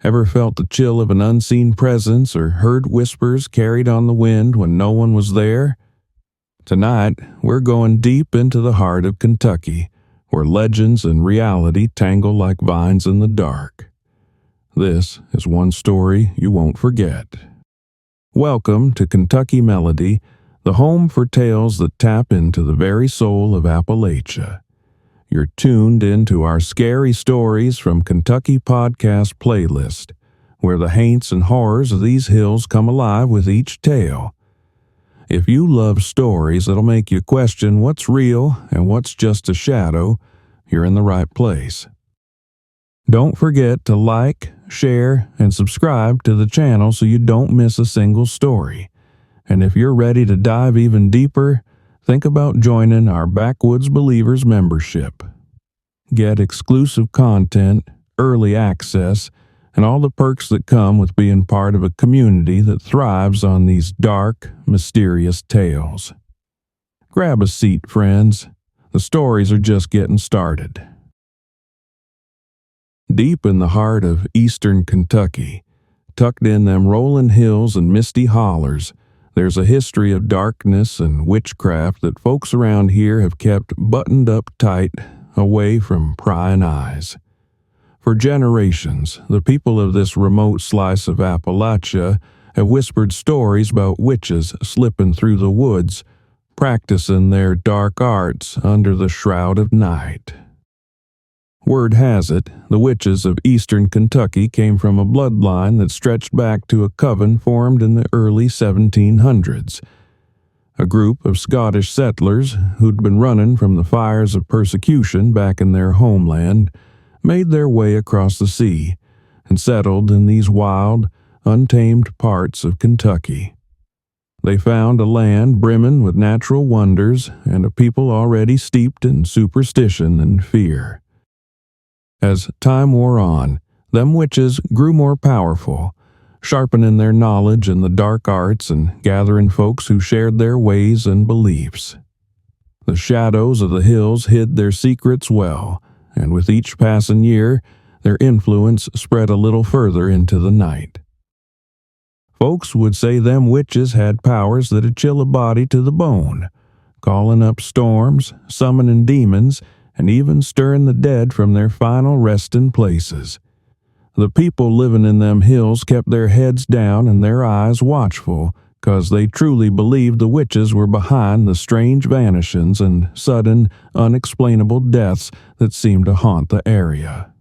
Ever felt the chill of an unseen presence or heard whispers carried on the wind when no one was there? Tonight, we're going deep into the heart of Kentucky, where legends and reality tangle like vines in the dark. This is one story you won't forget. Welcome to Kentucky Melody, the home for tales that tap into the very soul of Appalachia. You're tuned into our Scary Stories from Kentucky podcast playlist, where the haints and horrors of these hills come alive with each tale. If you love stories that'll make you question what's real and what's just a shadow, you're in the right place. Don't forget to like, share, and subscribe to the channel so you don't miss a single story. And if you're ready to dive even deeper, think about joining our Backwoods Believers membership. Get exclusive content, early access, and all the perks that come with being part of a community that thrives on these dark, mysterious tales. Grab a seat, friends. The stories are just getting started. Deep in the heart of eastern Kentucky, tucked in them rolling hills and misty hollers, there's a history of darkness and witchcraft that folks around here have kept buttoned up tight, away from prying eyes. For generations, the people of this remote slice of Appalachia have whispered stories about witches slipping through the woods, practicing their dark arts under the shroud of night. Word has it, the witches of eastern Kentucky came from a bloodline that stretched back to a coven formed in the early 1700s. A group of Scottish settlers who'd been running from the fires of persecution back in their homeland made their way across the sea and settled in these wild, untamed parts of Kentucky. They found a land brimming with natural wonders and a people already steeped in superstition and fear. As time wore on, them witches grew more powerful, sharpening their knowledge in the dark arts and gathering folks who shared their ways and beliefs. The shadows of the hills hid their secrets well, and with each passing year, their influence spread a little further into the night. Folks would say them witches had powers that'd chill a body to the bone, calling up storms, summoning demons, and even stirring the dead from their final resting places. The people living in them hills kept their heads down and their eyes watchful, 'cause they truly believed the witches were behind the strange vanishings and sudden, unexplainable deaths that seemed to haunt the area.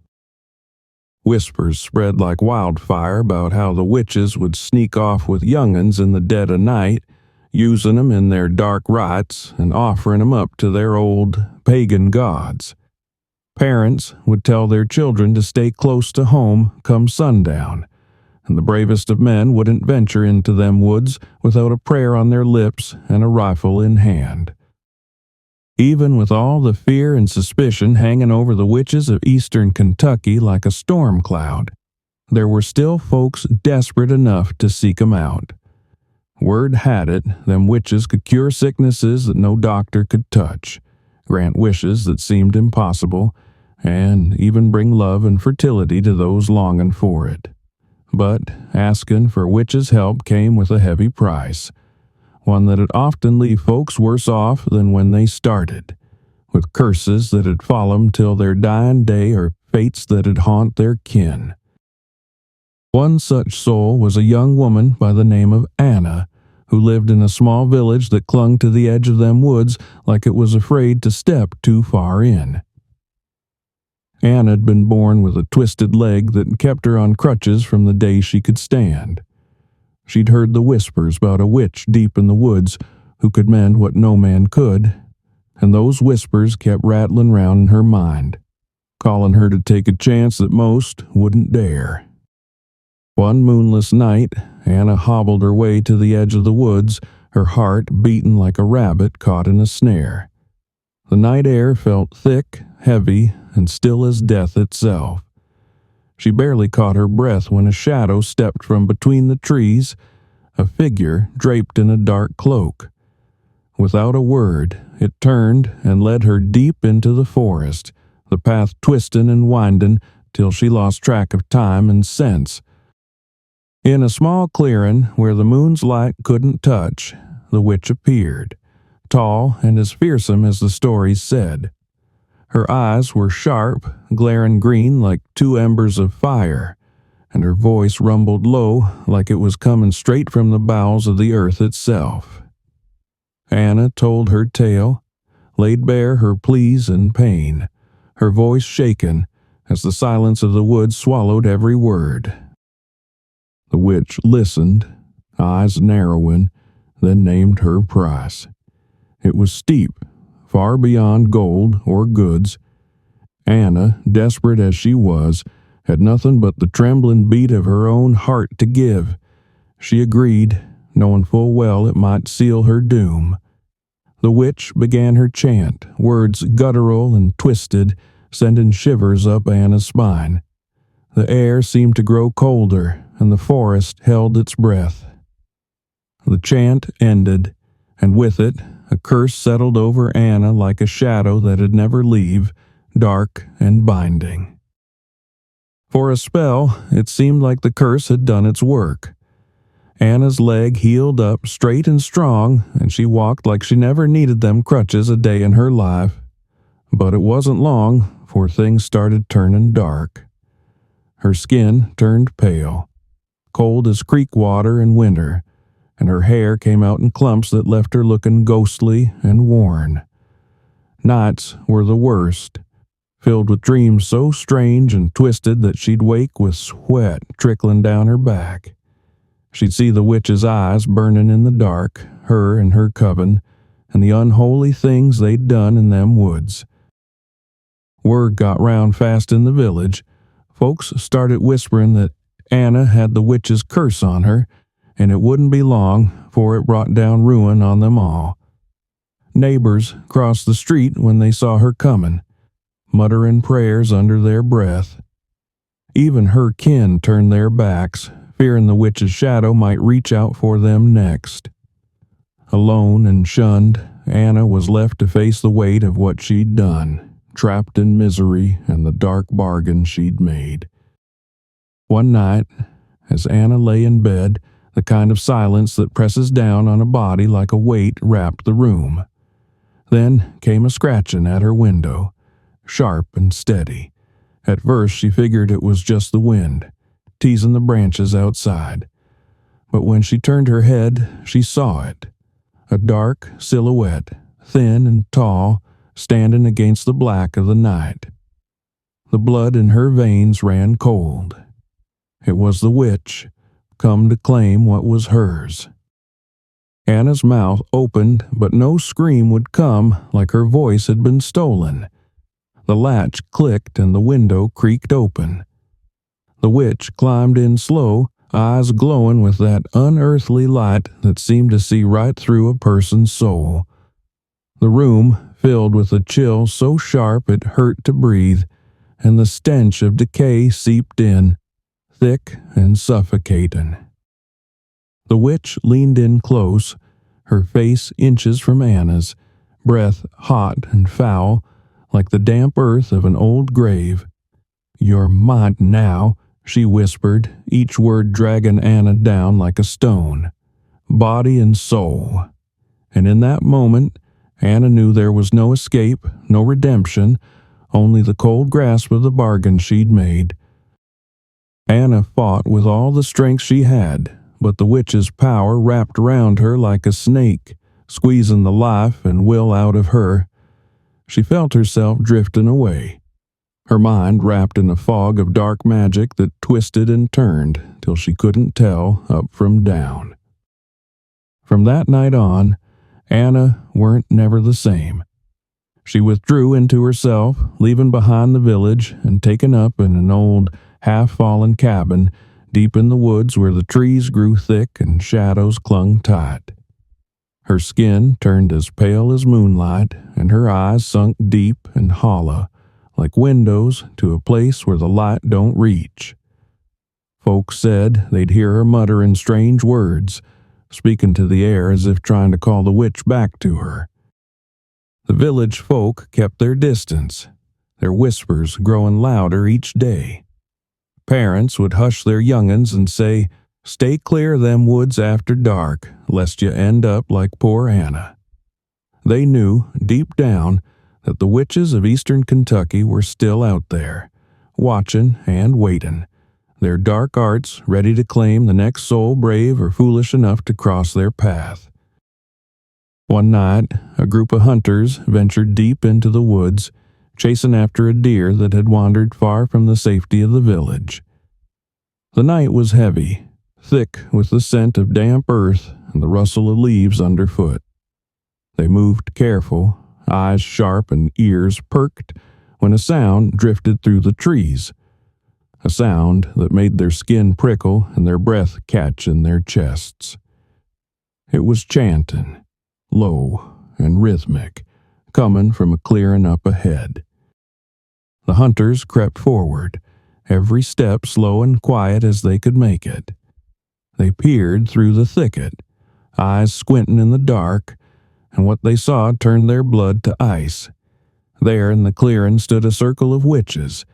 Whispers spread like wildfire about how the witches would sneak off with young'uns in the dead of night, using them in their dark rites and offering them up to their old pagan gods. Parents would tell their children to stay close to home come sundown, and the bravest of men wouldn't venture into them woods without a prayer on their lips and a rifle in hand. Even with all the fear and suspicion hanging over the witches of eastern Kentucky like a storm cloud, there were still folks desperate enough to seek 'em out. Word had it, them witches could cure sicknesses that no doctor could touch, grant wishes that seemed impossible, and even bring love and fertility to those longing for it. But asking for witches' help came with a heavy price, one that'd often leave folks worse off than when they started, with curses that'd follow 'em till their dying day or fates that'd haunt their kin. One such soul was a young woman by the name of Anna, who lived in a small village that clung to the edge of them woods like it was afraid to step too far in. Anna'd been born with a twisted leg that kept her on crutches from the day she could stand. She'd heard the whispers about a witch deep in the woods who could mend what no man could, and those whispers kept rattling round in her mind, calling her to take a chance that most wouldn't dare. One moonless night, Anna hobbled her way to the edge of the woods, her heart beating like a rabbit caught in a snare. The night air felt thick, heavy, and still as death itself. She barely caught her breath when a shadow stepped from between the trees, a figure draped in a dark cloak. Without a word, it turned and led her deep into the forest, the path twisting and winding till she lost track of time and sense. In a small clearing where the moon's light couldn't touch, the witch appeared, tall and as fearsome as the stories said. Her eyes were sharp, glaring green like two embers of fire, and her voice rumbled low like it was coming straight from the bowels of the earth itself. Anna told her tale, laid bare her pleas and pain, her voice shaken as the silence of the woods swallowed every word. The witch listened, eyes narrowing, then named her price. It was steep, far beyond gold or goods. Anna, desperate as she was, had nothing but the trembling beat of her own heart to give. She agreed, knowing full well it might seal her doom. The witch began her chant, words guttural and twisted, sending shivers up Anna's spine. The air seemed to grow colder, and the forest held its breath. The chant ended, and with it, a curse settled over Anna like a shadow that'd never leave, dark and binding. For a spell, it seemed like the curse had done its work. Anna's leg healed up straight and strong, and she walked like she never needed them crutches a day in her life. But it wasn't long, for things started turning dark. Her skin turned pale, cold as creek water in winter, and her hair came out in clumps that left her looking ghostly and worn. Nights were the worst, filled with dreams so strange and twisted that she'd wake with sweat trickling down her back. She'd see the witch's eyes burning in the dark, her and her coven, and the unholy things they'd done in them woods. Word got round fast in the village. Folks started whispering that Anna had the witch's curse on her, and it wouldn't be long for it brought down ruin on them all. Neighbors crossed the street when they saw her coming, muttering prayers under their breath. Even her kin turned their backs, fearing the witch's shadow might reach out for them next. Alone and shunned, Anna was left to face the weight of what she'd done, trapped in misery and the dark bargain she'd made. One night, as Anna lay in bed, the kind of silence that presses down on a body like a weight wrapped the room. Then came a scratching at her window, sharp and steady. At first she figured it was just the wind, teasing the branches outside. But when she turned her head, she saw it. A dark silhouette, thin and tall, standing against the black of the night. The blood in her veins ran cold. It was the witch, come to claim what was hers. Anna's mouth opened, but no scream would come, like her voice had been stolen. The latch clicked and the window creaked open. The witch climbed in slow, eyes glowing with that unearthly light that seemed to see right through a person's soul. The room filled with a chill so sharp it hurt to breathe, and the stench of decay seeped in, thick and suffocating. The witch leaned in close, her face inches from Anna's, breath hot and foul, like the damp earth of an old grave. "You're mine now," she whispered, each word dragging Anna down like a stone, body and soul. And in that moment, Anna knew there was no escape, no redemption, only the cold grasp of the bargain she'd made. Anna fought with all the strength she had, but the witch's power wrapped round her like a snake, squeezing the life and will out of her. She felt herself drifting away, her mind wrapped in a fog of dark magic that twisted and turned till she couldn't tell up from down. From that night on, Anna weren't never the same. She withdrew into herself, leaving behind the village and taken up in an old, half-fallen cabin deep in the woods where the trees grew thick and shadows clung tight. Her skin turned as pale as moonlight, and her eyes sunk deep and hollow, like windows to a place where the light don't reach. Folks said they'd hear her muttering strange words, speaking to the air as if trying to call the witch back to her. The village folk kept their distance, their whispers growing louder each day. Parents would hush their young'uns and say, "Stay clear of them woods after dark, lest you end up like poor Anna." They knew, deep down, that the witches of eastern Kentucky were still out there, watching and waiting, their dark arts ready to claim the next soul brave or foolish enough to cross their path. One night, a group of hunters ventured deep into the woods, chasing after a deer that had wandered far from the safety of the village. The night was heavy, thick with the scent of damp earth and the rustle of leaves underfoot. They moved careful, eyes sharp and ears perked, when a sound drifted through the trees, a sound that made their skin prickle and their breath catch in their chests. It was chanting, low and rhythmic, coming from a clearing up ahead. The hunters crept forward, every step slow and quiet as they could make it. They peered through the thicket, eyes squinting in the dark, and what they saw turned their blood to ice. There in the clearing stood a circle of witches,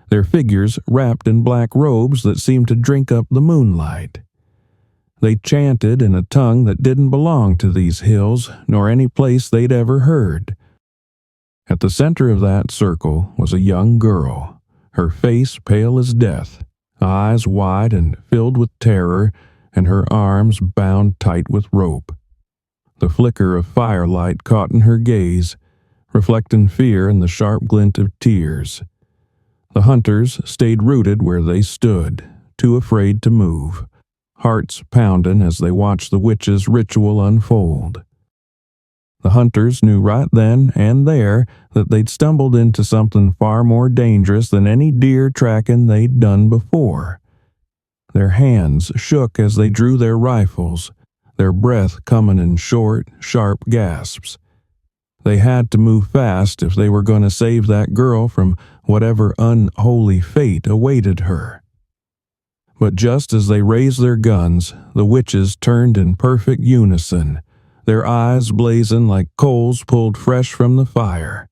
their figures wrapped in black robes that seemed to drink up the moonlight. They chanted in a tongue that didn't belong to these hills, nor any place they'd ever heard. At the center of that circle was a young girl, her face pale as death, eyes wide and filled with terror, and her arms bound tight with rope. The flicker of firelight caught in her gaze, reflecting fear in the sharp glint of tears. The hunters stayed rooted where they stood, too afraid to move, hearts pounding as they watched the witch's ritual unfold. The hunters knew right then and there that they'd stumbled into something far more dangerous than any deer tracking they'd done before. Their hands shook as they drew their rifles, their breath coming in short, sharp gasps. They had to move fast if they were going to save that girl from whatever unholy fate awaited her. But just as they raised their guns, the witches turned in perfect unison, their eyes blazing like coals pulled fresh from the fire.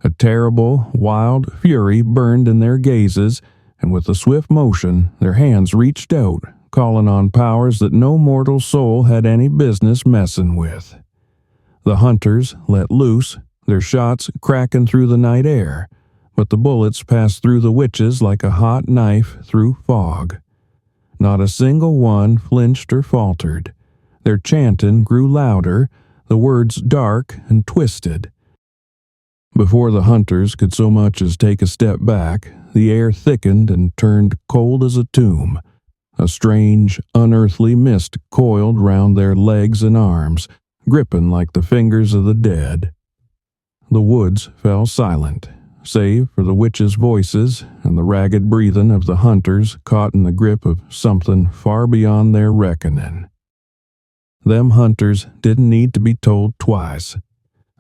A terrible, wild fury burned in their gazes, and with a swift motion, their hands reached out, calling on powers that no mortal soul had any business messing with. The hunters let loose, their shots cracking through the night air, but the bullets passed through the witches like a hot knife through fog. Not a single one flinched or faltered. Their chanting grew louder, the words dark and twisted. Before the hunters could so much as take a step back, the air thickened and turned cold as a tomb. A strange, unearthly mist coiled round their legs and arms, gripping like the fingers of the dead. The woods fell silent, save for the witches' voices and the ragged breathing of the hunters caught in the grip of something far beyond their reckoning. Them hunters didn't need to be told twice.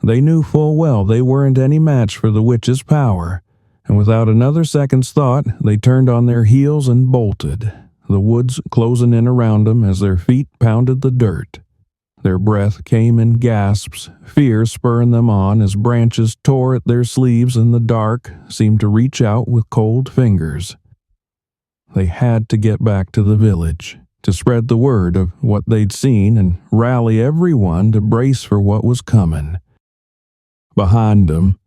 They knew full well they weren't any match for the witches' power, and without another second's thought, they turned on their heels and bolted, the woods closing in around them as their feet pounded the dirt. Their breath came in gasps, fear spurring them on as branches tore at their sleeves and the dark seemed to reach out with cold fingers. They had to get back to the village, to spread the word of what they'd seen and rally everyone to brace for what was coming. Behind them,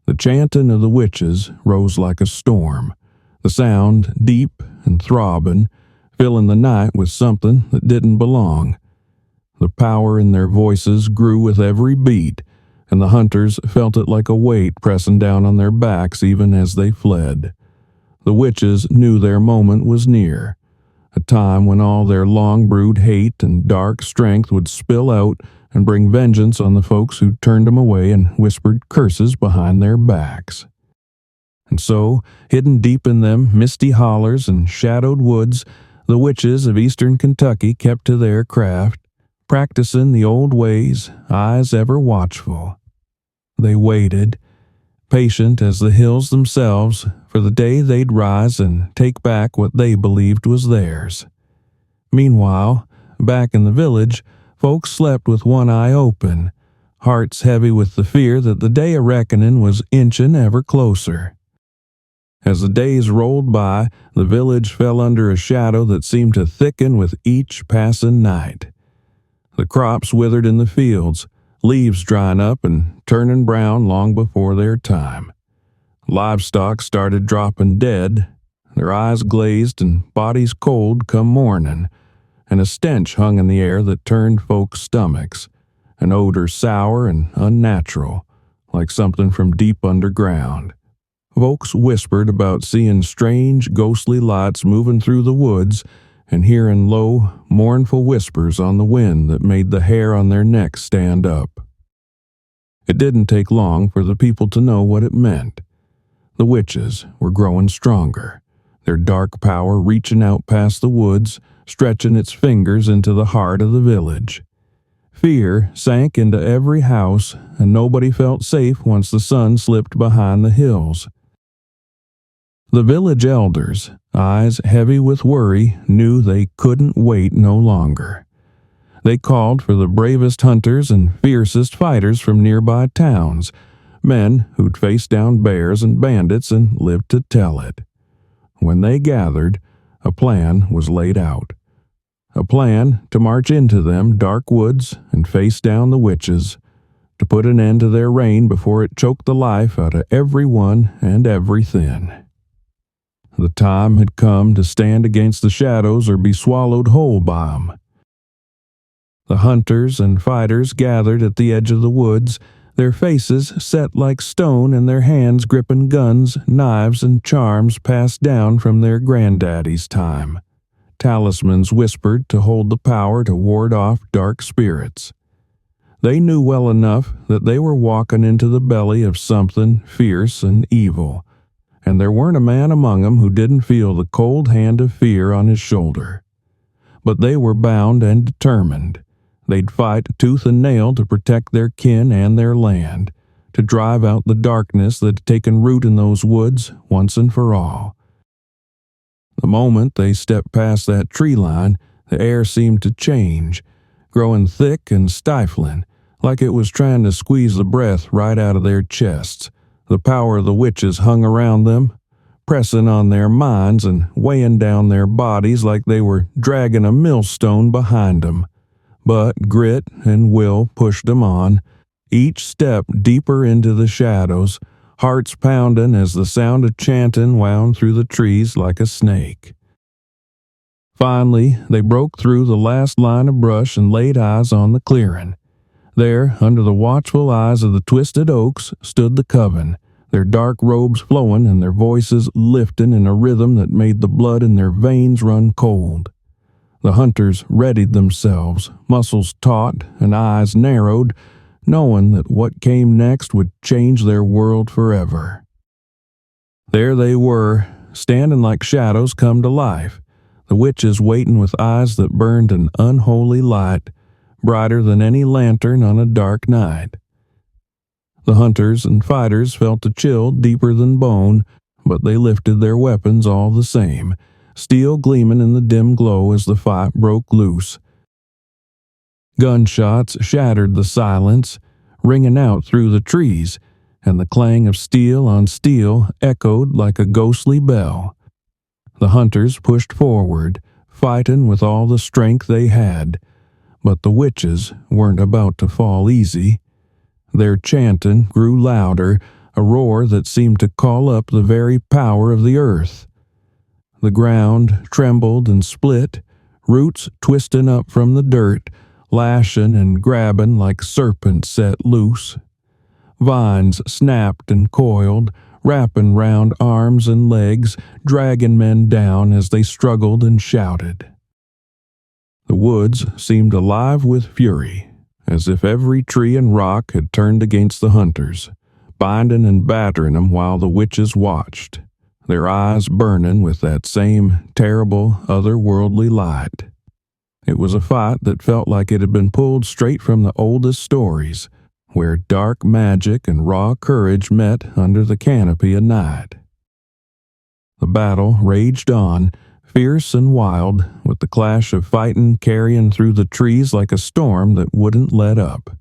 the chanting of the witches rose like a storm, the sound deep and throbbing, filling the night with something that didn't belong. The power in their voices grew with every beat, and the hunters felt it like a weight pressing down on their backs even as they fled. The witches knew their moment was near, a time when all their long-brewed hate and dark strength would spill out and bring vengeance on the folks who turned them away and whispered curses behind their backs. And so, hidden deep in them misty hollers and shadowed woods, the witches of eastern Kentucky kept to their craft, practicing the old ways, eyes ever watchful. They waited, patient as the hills themselves, for the day they'd rise and take back what they believed was theirs. Meanwhile, back in the village, folks slept with one eye open, hearts heavy with the fear that the day of reckoning was inching ever closer. As the days rolled by, the village fell under a shadow that seemed to thicken with each passing night. The crops withered in the fields, leaves drying up and turning brown long before their time. Livestock started dropping dead, their eyes glazed and bodies cold come morning, and a stench hung in the air that turned folks' stomachs, an odor sour and unnatural, like something from deep underground. Folks whispered about seeing strange, ghostly lights moving through the woods and hearing low, mournful whispers on the wind that made the hair on their necks stand up. It didn't take long for the people to know what it meant. The witches were growing stronger, their dark power reaching out past the woods, stretching its fingers into the heart of the village. Fear sank into every house, and nobody felt safe once the sun slipped behind the hills. The village elders, eyes heavy with worry, knew they couldn't wait no longer. They called for the bravest hunters and fiercest fighters from nearby towns, men who'd faced down bears and bandits and lived to tell it. When they gathered, a plan was laid out. A plan to march into them dark woods and face down the witches, to put an end to their reign before it choked the life out of everyone and everything. The time had come to stand against the shadows or be swallowed whole by them. The hunters and fighters gathered at the edge of the woods, their faces set like stone and their hands gripping guns, knives, and charms passed down from their granddaddy's time. Talismans whispered to hold the power to ward off dark spirits. They knew well enough that they were walking into the belly of something fierce and evil, and there weren't a man among them who didn't feel the cold hand of fear on his shoulder. But they were bound and determined. They'd fight tooth and nail to protect their kin and their land, to drive out the darkness that had taken root in those woods once and for all. The moment they stepped past that tree line, the air seemed to change, growing thick and stifling, like it was trying to squeeze the breath right out of their chests. The power of the witches hung around them, pressing on their minds and weighing down their bodies like they were dragging a millstone behind them. But grit and will pushed them on, each step deeper into the shadows, hearts pounding as the sound of chanting wound through the trees like a snake. Finally, they broke through the last line of brush and laid eyes on the clearing. There, under the watchful eyes of the twisted oaks, stood the coven, their dark robes flowing and their voices lifting in a rhythm that made the blood in their veins run cold. The hunters readied themselves, muscles taut and eyes narrowed, knowing that what came next would change their world forever. There they were, standing like shadows come to life, the witches waiting with eyes that burned an unholy light, brighter than any lantern on a dark night. The hunters and fighters felt a chill deeper than bone, but they lifted their weapons all the same, steel gleaming in the dim glow as the fight broke loose. Gunshots shattered the silence, ringing out through the trees, and the clang of steel on steel echoed like a ghostly bell. The hunters pushed forward, fighting with all the strength they had, but the witches weren't about to fall easy. Their chanting grew louder, a roar that seemed to call up the very power of the earth. The ground trembled and split, roots twisting up from the dirt, lashing and grabbing like serpents set loose. Vines snapped and coiled, wrapping round arms and legs, dragging men down as they struggled and shouted. The woods seemed alive with fury, as if every tree and rock had turned against the hunters, binding and battering them while the witches watched, their eyes burning with that same terrible, otherworldly light. It was a fight that felt like it had been pulled straight from the oldest stories, where dark magic and raw courage met under the canopy of night. The battle raged on, fierce and wild, with the clash of fighting carrying through the trees like a storm that wouldn't let up.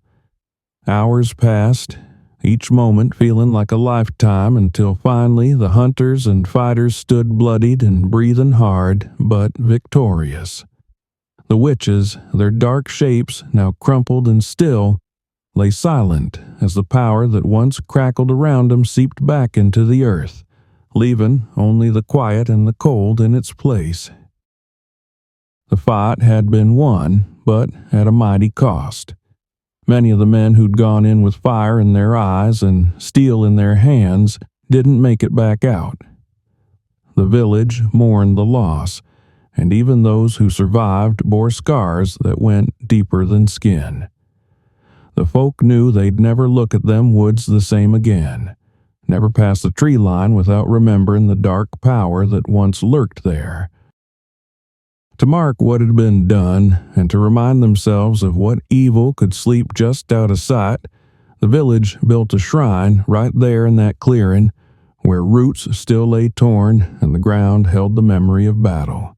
Hours passed, each moment feeling like a lifetime until finally the hunters and fighters stood bloodied and breathing hard, but victorious. The witches, their dark shapes now crumpled and still, lay silent as the power that once crackled around them seeped back into the earth, leaving only the quiet and the cold in its place. The fight had been won, but at a mighty cost. Many of the men who'd gone in with fire in their eyes and steel in their hands didn't make it back out. The village mourned the loss, and even those who survived bore scars that went deeper than skin. The folk knew they'd never look at them woods the same again, never pass the tree line without remembering the dark power that once lurked there. To mark what had been done, and to remind themselves of what evil could sleep just out of sight, the village built a shrine right there in that clearing, where roots still lay torn and the ground held the memory of battle.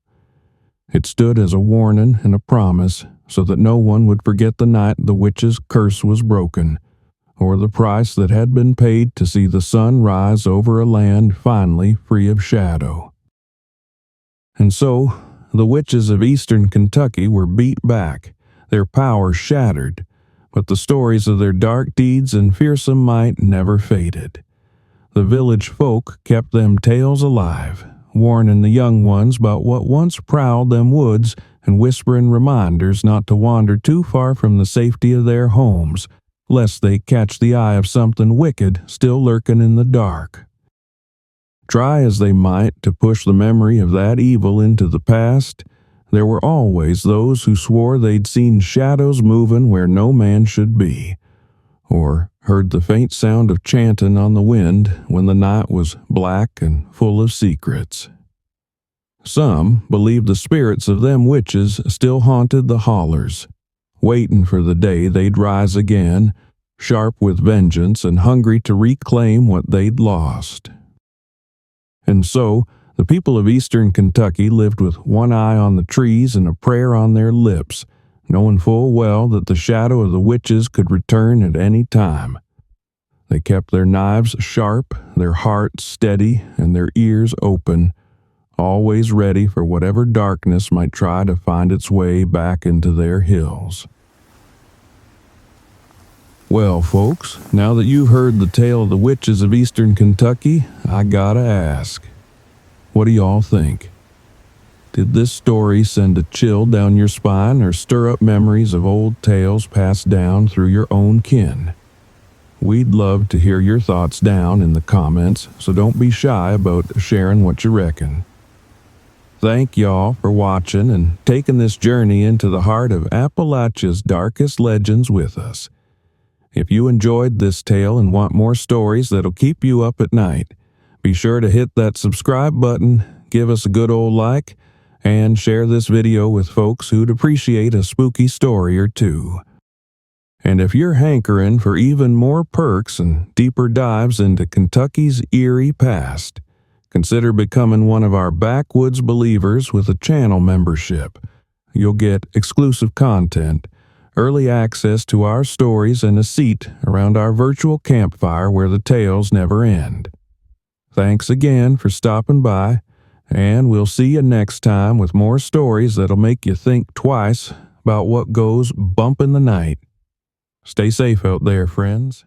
It stood as a warning and a promise, so that no one would forget the night the witch's curse was broken, or the price that had been paid to see the sun rise over a land finally free of shadow. And so, the witches of eastern Kentucky were beat back, their power shattered, but the stories of their dark deeds and fearsome might never faded. The village folk kept them tales alive, warning the young ones about what once prowled them woods and whispering reminders not to wander too far from the safety of their homes, lest they catch the eye of something wicked still lurking in the dark. Try as they might to push the memory of that evil into the past, there were always those who swore they'd seen shadows moving where no man should be, or heard the faint sound of chanting on the wind when the night was black and full of secrets. Some believed the spirits of them witches still haunted the hollers, waiting for the day they'd rise again, sharp with vengeance and hungry to reclaim what they'd lost. And so, the people of eastern Kentucky lived with one eye on the trees and a prayer on their lips, knowing full well that the shadow of the witches could return at any time. They kept their knives sharp, their hearts steady, and their ears open, always ready for whatever darkness might try to find its way back into their hills. Well, folks, now that you've heard the tale of the witches of eastern Kentucky, I gotta ask, what do y'all think? Did this story send a chill down your spine or stir up memories of old tales passed down through your own kin? We'd love to hear your thoughts down in the comments, so don't be shy about sharing what you reckon. Thank y'all for watching and taking this journey into the heart of Appalachia's darkest legends with us. If you enjoyed this tale and want more stories that'll keep you up at night, be sure to hit that subscribe button, give us a good old like, and share this video with folks who'd appreciate a spooky story or two. And if you're hankering for even more perks and deeper dives into Kentucky's eerie past, consider becoming one of our Backwoods Believers with a channel membership. You'll get exclusive content, early access to our stories, and a seat around our virtual campfire where the tales never end. Thanks again for stopping by, and we'll see you next time with more stories that'll make you think twice about what goes bump in the night. Stay safe out there, friends.